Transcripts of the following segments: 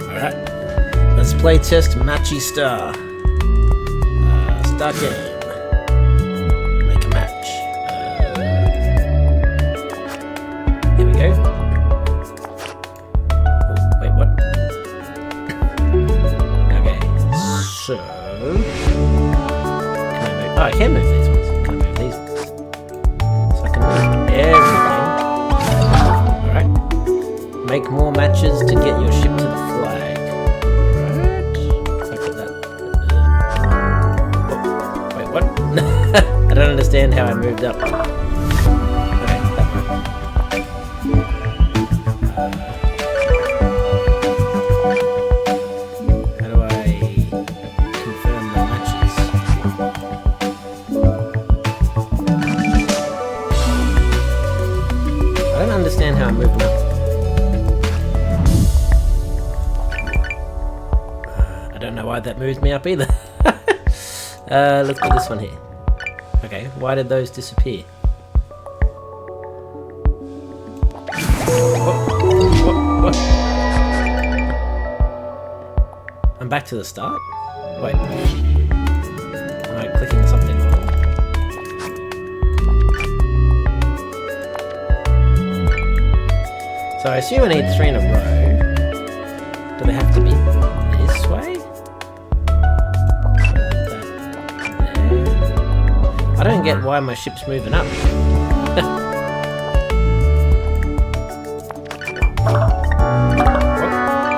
Alright. Let's play test Matchy Star. Start game. Make a match. Here we go. Oh, wait, what? Okay, so... Can I move? Oh, I can move these ones. Can I move these ones? So I can move everything. Alright. Make more matches to get your ship to the flag. Right. If I put that. Oh, wait, what? I don't understand how I moved up. Okay, that one. How do I confirm the matches? I don't understand how I'm moving up. I don't know why that moved me up either. Let's put this one here. Okay, why did those disappear? What? I'm back to the start? Wait. Am I clicking something wrong? So I assume I need 3 in a row. Do they have to be this way? I don't get why my ship's moving up.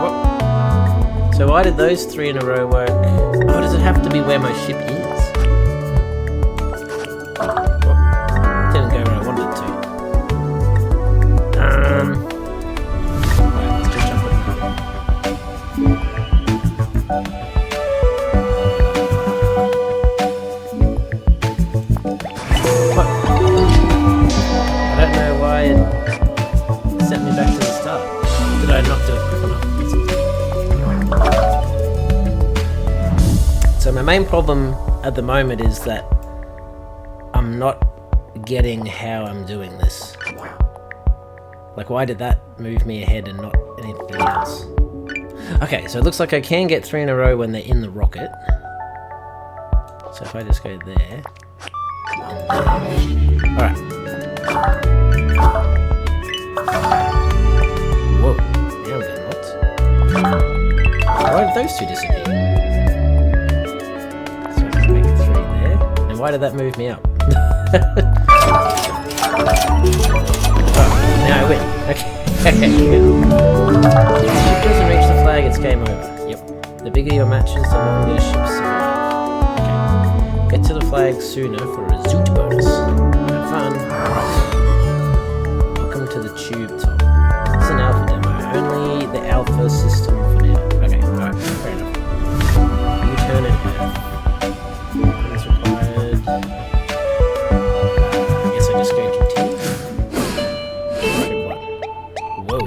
What? So why did those 3 in a row work? Oh, does it have to be where my ship is? Didn't go where I wanted it to. Right, let's just jump it. What? I don't know why it sent me back to the start. Did I not do it quick enough? So my main problem at the moment is that I'm not getting how I'm doing this. Like, why did that move me ahead and not anything else? Okay, so it looks like I can get 3 in a row when they're in the rocket. So if I just go there. Alright. Whoa. Now I'm getting lots. Why did those 2 disappear? So I can make 3 there. And why did that move me up? Oh, now I win. Okay. If the ship doesn't reach the flag, it's game over. Yep. The bigger your matches, the longer ships survive. Okay. Get to the flag sooner for a zoot bonus. Have fun. Welcome to the tube top. It's an alpha demo. Only the alpha system for now. Okay, alright, fair enough. U-turn and F. That's required. I guess I just go continue. Whoa.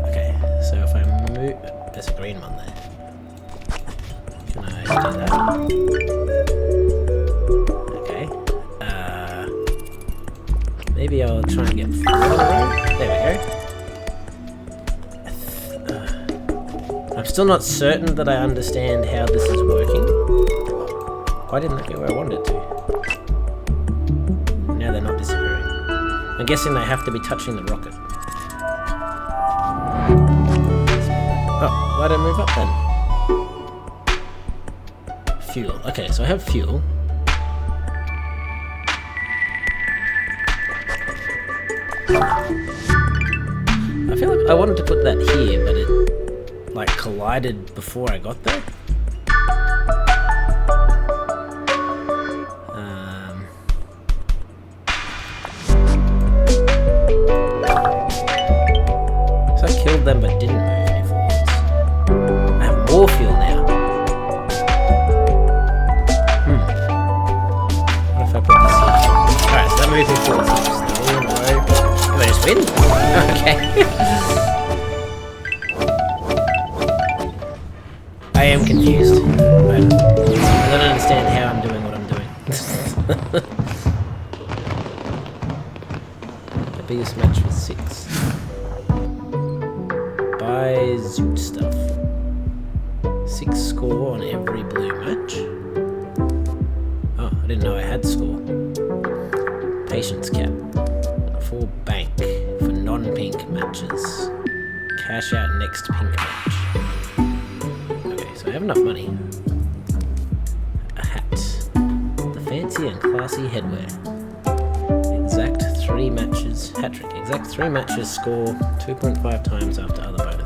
Okay, so if I move... There's a green one there. Can I do that? Okay. Maybe I'll try and get 4 in a row. There we go. I'm still not certain that I understand how this is working. Why didn't that go where I wanted it to? Now they're not disappearing. I'm guessing they have to be touching the rocket. Oh, why did I move up then? Fuel. Okay, so I have fuel. I feel like I wanted to put that here, but it like collided before I got there. So I killed them but didn't move any forwards. I have more fuel now. What if I put this here? Alright, so that moves me forwards. Did I just win? Okay. I am confused. I don't understand how I'm doing what I'm doing. The biggest match was 6. Buy Zoot stuff. 6 score on every blue match. Oh, I didn't know I had score. Patience cap. 4 bank for non-pink matches. Cash out next pink match. Okay, so I have enough money. A hat. The fancy and classy headwear. Exact 3 matches. Hat trick. Exact 3 matches score 2.5 times after other bonuses.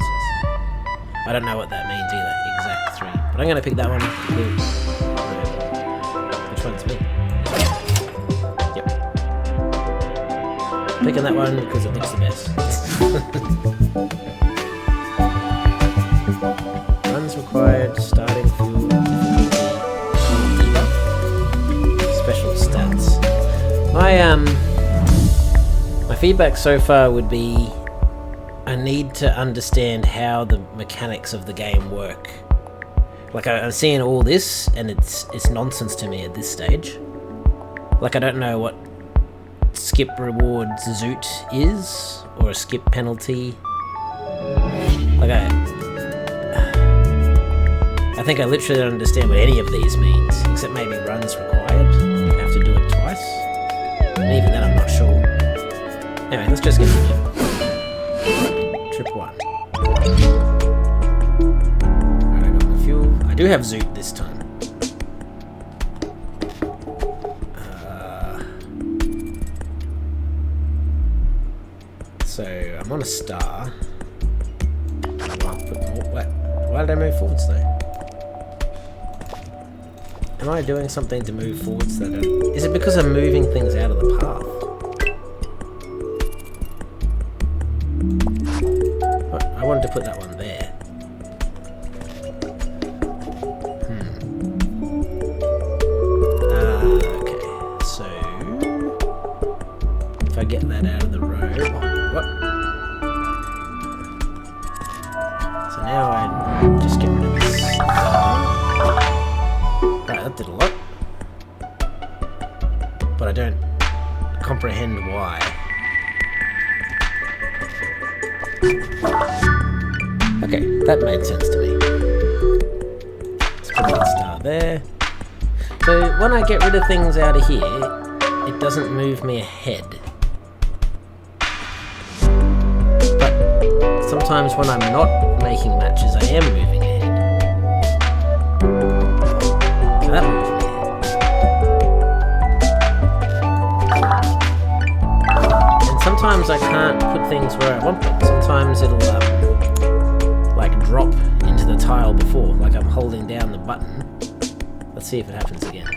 I don't know what that means either. Exact 3. But I'm going to pick that one. Which one's me? Yep. Picking that one because it looks the best. Runs required, starting fuel, debuff, special stats. My feedback so far would be I need to understand how the mechanics of the game work. Like I'm seeing all this and it's nonsense to me at this stage. Like I don't know what skip reward Zoot is or a skip penalty. Like I think I literally don't understand what any of these means, except maybe runs required. You have to do it twice. And even then I'm not sure. Anyway, let's just get into it. Trip 1. Alright, I got my fuel. I do have Zoot this time. So I'm on a star. Why did I move forwards though? Am I doing something to move forwards that is it because I'm moving things out of the path? I wanted to put that one there. Okay, so if I get that out of the road, what? So now I just get rid of this star. Right, that did a lot, but I don't comprehend why. Okay, that made sense to me. Let's put that star there. So when I get rid of things out of here, it doesn't move me ahead. But sometimes when I'm not making matches, I am moving ahead. So that moves me ahead. And sometimes I can't put things where I want them. Sometimes it'll like drop into the tile before, like I'm holding down the button. Let's see if it happens again.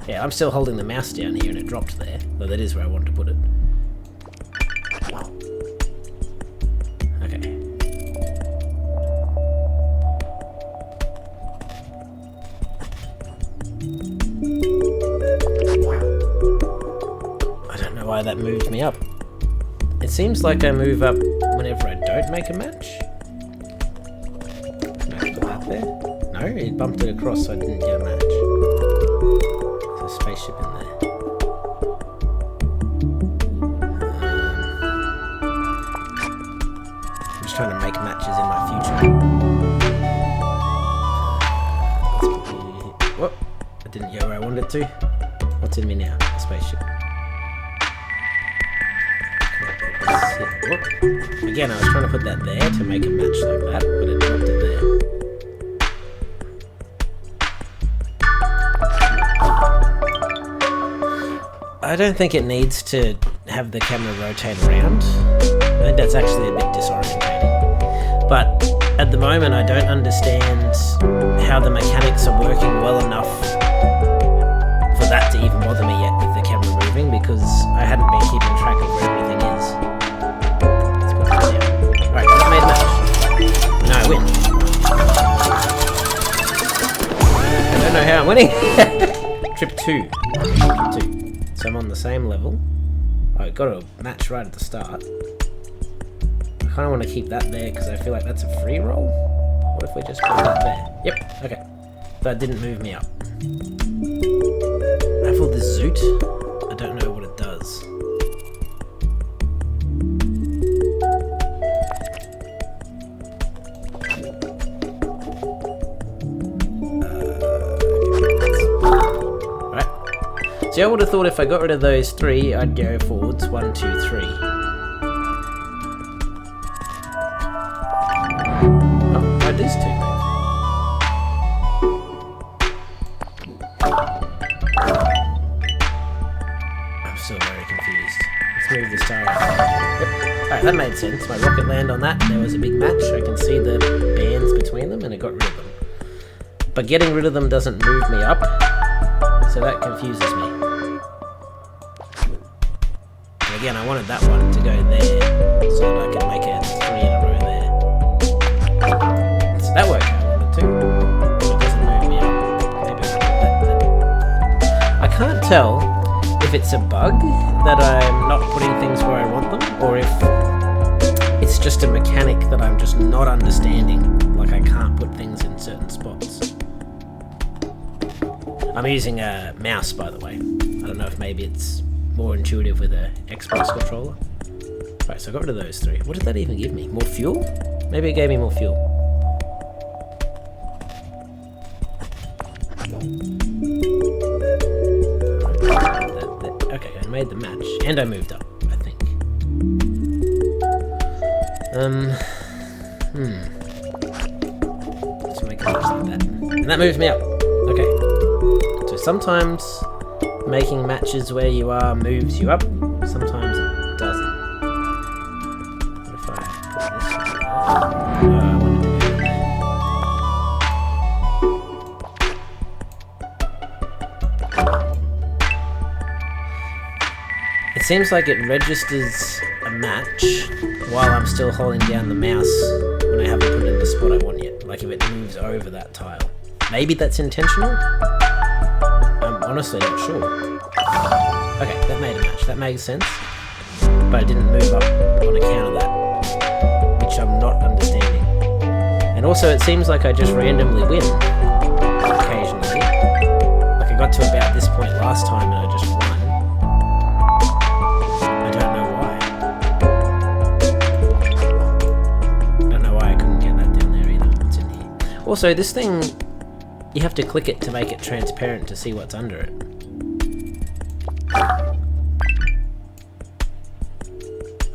Yeah, I'm still holding the mouse down here and it dropped there, though that is where I want to put it. Okay. I don't know why that moved me up. It seems like I move up whenever I don't make a match. Can I put that there? No, it bumped it across so I didn't get a match. There's a spaceship in there. I'm just trying to make matches in my future. Whoop! I didn't go where I wanted it to. What's in me now? A spaceship. Whoop. Again, I was trying to put that there to make a match like that, but it dropped it there. I don't think it needs to have the camera rotate around. I think that's actually a bit disorientating. But at the moment, I don't understand how the mechanics are working well enough for that to even bother me yet with the camera moving, because I hadn't been keeping track of where everything is. Let's put that down. Alright, that made a match. No, I win. I don't know how I'm winning. Trip 2. So I'm on the same level. I got a match right at the start. I kind of want to keep that there because I feel like that's a free roll. What if we just put that there? Yep, okay. That didn't move me up. I've Zoot. I don't know what it does. See, I would have thought if I got rid of those 3, I'd go forwards. 1, 2, 3. Oh, why these 2 move? I'm still very confused. Let's move the star out. Yep. Alright, that made sense. My rocket land on that, there was a big match. I can see the bands between them, and it got rid of them. But getting rid of them doesn't move me up, so that confuses me. Again, I wanted that one to go there so that I can make it 3 in a row there. So that worked out, I wanted to. But it doesn't move me up. Maybe I can't tell if it's a bug that I'm not putting things where I want them, or if it's just a mechanic that I'm just not understanding. Like I can't put things in certain spots. I'm using a mouse, by the way. I don't know if maybe it's more intuitive with a Xbox controller. Right, so I got rid of those 3. What did that even give me? More fuel? Maybe it gave me more fuel. Okay, I made the match. And I moved up, I think. Let's make a match like that. And that moves me up. Okay. So sometimes making matches where you are moves you up, sometimes it doesn't. What if I put this one? I wanted to move it. It seems like it registers a match while I'm still holding down the mouse when I haven't put it in the spot I want yet. Like if it moves over that tile. Maybe that's intentional? I'm honestly not sure. Okay, that made a match. That makes sense. But I didn't move up on account of that, which I'm not understanding. And also it seems like I just randomly win occasionally. Like I got to about this point last time and I just won. I don't know why. I don't know why I couldn't get that down there either. What's in here? Also, this thing, you have to click it to make it transparent to see what's under it. I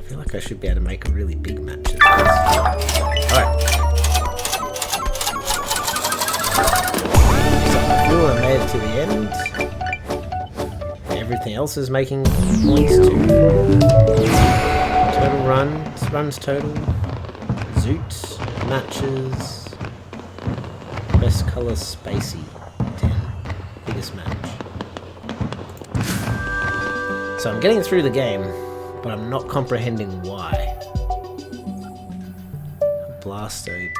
feel like I should be able to make a really big match of this. Alright. So I made it to the end. Everything else is making points too. Total runs total. Zoot, matches. Best colour spacey 10. Biggest match. So I'm getting through the game, but I'm not comprehending why. Blasted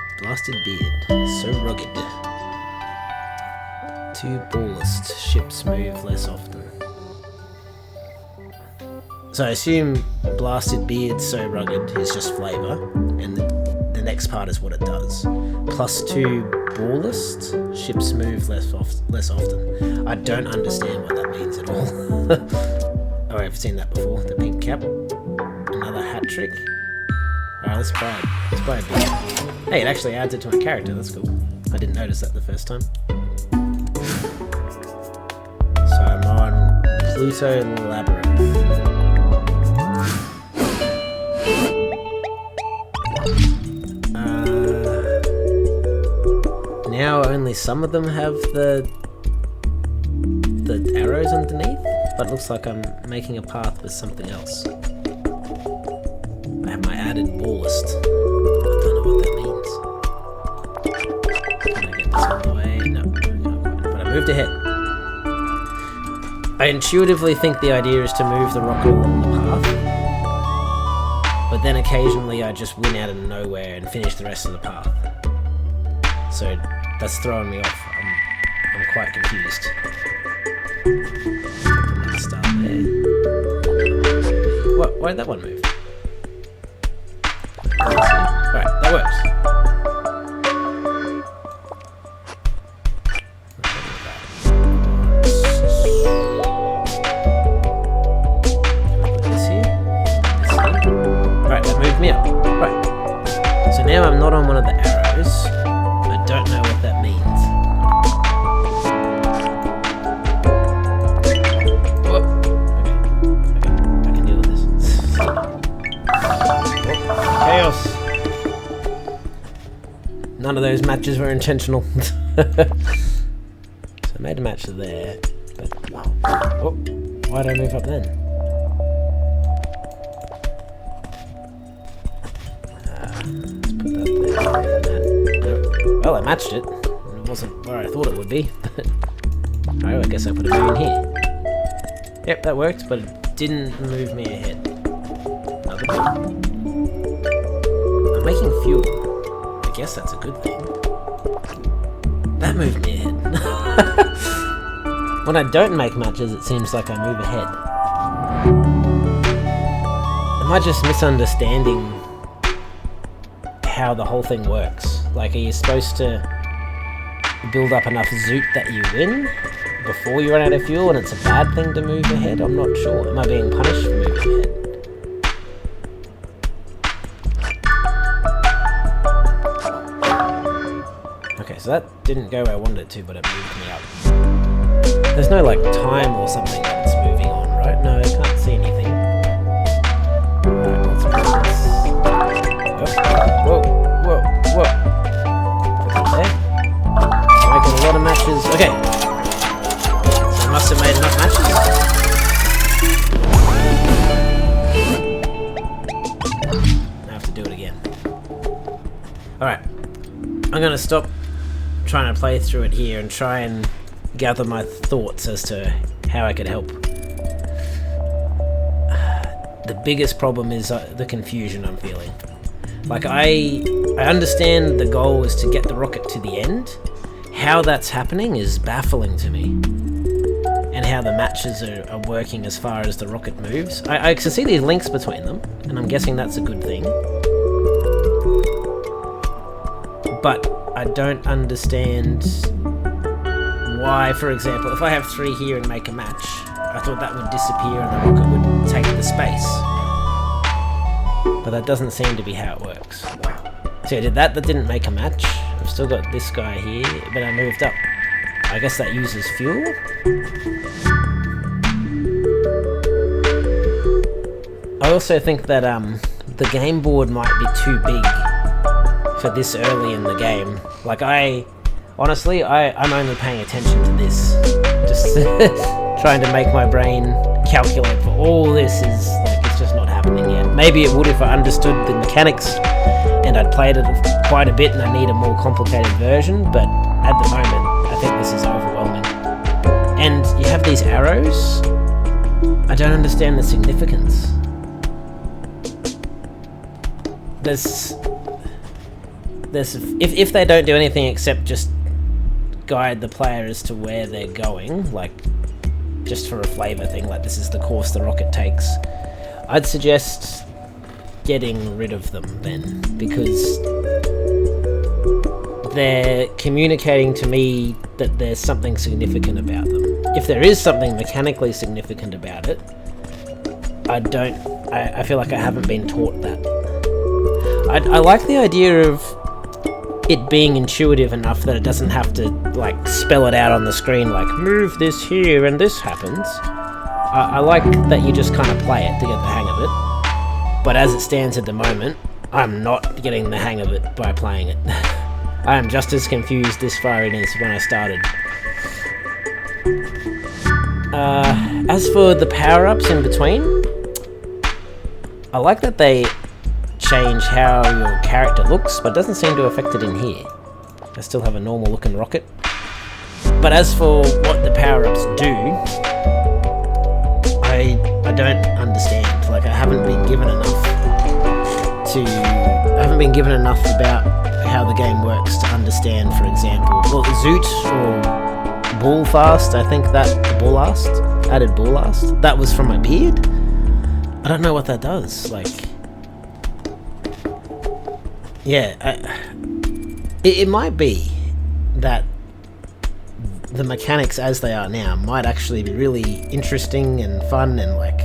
beard, so rugged. 2 ballast, ships move less often. So I assume blasted beard, so rugged is just flavour, and the next part is what it does. +2 ballast, ships move less often. I don't understand what that means at all. Oh, I've seen that before. The pink cap. Another hat trick. Alright, let's buy it. Let's buy a beard. Hey, it actually adds it to my character. That's cool. I didn't notice that the first time. So I'm on Pluto Labyrinth. Now only some of them have the arrows underneath, but it looks like I'm making a path with something else. I have my added ballast. I don't know what that means. Can I get this all the way? No, but I moved ahead. I intuitively think the idea is to move the rocket along the path, but then occasionally I just win out of nowhere and finish the rest of the path. So that's throwing me off. I'm quite confused. Start there. What? Why did that one move? Alright, that works. of those matches were intentional. So I made a match there, but oh, why did I move up then? Let's put that there. Well, I matched it. It wasn't where I thought it would be. Oh, I guess I put it in here. Yep, that worked, but it didn't move me ahead. Another bit. I'm making fuel. I guess that's a good thing. That moved me ahead. When I don't make matches, it seems like I move ahead. Am I just misunderstanding how the whole thing works? Like, are you supposed to build up enough zoot that you win before you run out of fuel and it's a bad thing to move ahead? I'm not sure. Am I being punished for moving ahead? Okay, so that didn't go where I wanted it to, but it moved me up. There's no, like, time or something that it's moving on, right? No, I can't see anything. Alright, let's put this... Oh, whoa. Put that there. Making a lot of matches. Okay. So I must have made enough matches. I have to do it again. Alright. I'm gonna stop trying to play through it here and try and gather my thoughts as to how I could help. The biggest problem is the confusion I'm feeling. Like, I understand the goal is to get the rocket to the end. How that's happening is baffling to me. And how the matches are working as far as the rocket moves. I can see these links between them, and I'm guessing that's a good thing. But I don't understand why, for example, if I have 3 here and make a match, I thought that would disappear and the rocket would take the space. But that doesn't seem to be how it works. So I did that didn't make a match. I've still got this guy here, but I moved up. I guess that uses fuel? I also think that the game board might be too big for this early in the game. Like, honestly, I'm only paying attention to this. Just trying to make my brain calculate for all this is, like, it's just not happening yet. Maybe it would if I understood the mechanics and I'd played it quite a bit and I need a more complicated version, but at the moment, I think this is overwhelming. And you have these arrows. I don't understand the significance. If they don't do anything except just guide the player as to where they're going, like just for a flavor thing, like this is the course the rocket takes, I'd suggest getting rid of them then, because they're communicating to me that there's something significant about them. If there is something mechanically significant about it, I feel like I haven't been taught that. I like the idea of it being intuitive enough that it doesn't have to, like, spell it out on the screen, like, move this here and this happens. I like that you just kind of play it to get the hang of it. But as it stands at the moment, I'm not getting the hang of it by playing it. I am just as confused this far in as when I started. As for the power-ups in between, I like that they change how your character looks, but it doesn't seem to affect it in here. I still have a normal looking rocket. But as for what the power-ups do, I don't understand. Like, I haven't been given enough about how the game works to understand, for example, well, Zoot or Ball Fast, I think that added Ball Last, that was from my beard. I don't know what that does, like, yeah, it might be that the mechanics as they are now might actually be really interesting and fun and, like,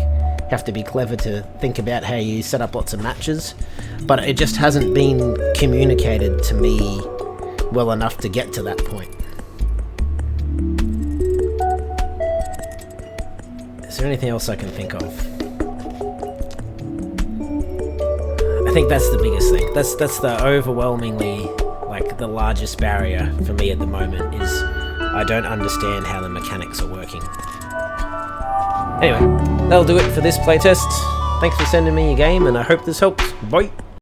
have to be clever to think about how you set up lots of matches, but it just hasn't been communicated to me well enough to get to that point. Is there anything else I can think of? I think that's the biggest thing. That's the overwhelmingly, like the largest barrier for me at the moment is I don't understand how the mechanics are working. Anyway, that'll do it for this playtest. Thanks for sending me your game, and I hope this helps. Bye!